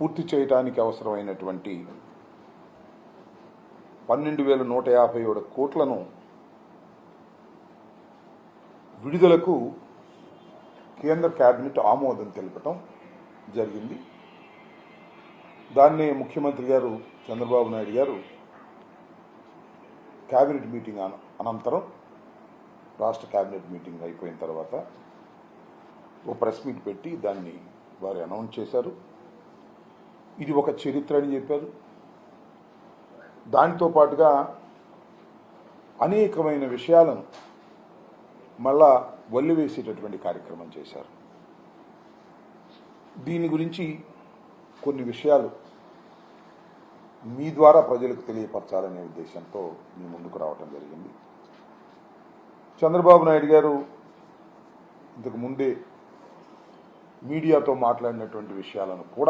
పూర్తి చేయడానికి అవసరమైనటువంటి 12,157 కోట్లను విడుదలకు కేంద్ర కేబినెట్ ఆమోదం తెలపటం జరిగింది. దాన్నే ముఖ్యమంత్రి గారు చంద్రబాబు నాయుడు గారు కేబినెట్ మీటింగ్ అనంతరం, రాష్ట్ర కేబినెట్ మీటింగ్ అయిపోయిన తర్వాత ఓ ప్రెస్ మీట్ పెట్టి దాన్ని వారు అనౌన్స్ చేశారు. ఇది ఒక చరిత్ర అని చెప్పారు. దానితో పాటుగా అనేకమైన విషయాలను మళ్ళా వల్లివేసేటటువంటి కార్యక్రమం చేశారు. దీని గురించి కొన్ని విషయాలు మీ ద్వారా ప్రజలకు తెలియపరచాలనే ఉద్దేశంతో మీ ముందుకు రావటం జరిగింది. చంద్రబాబు నాయుడు గారు ఇంతకు ముందే మీడియాతో మాట్లాడినటువంటి విషయాలను కూడా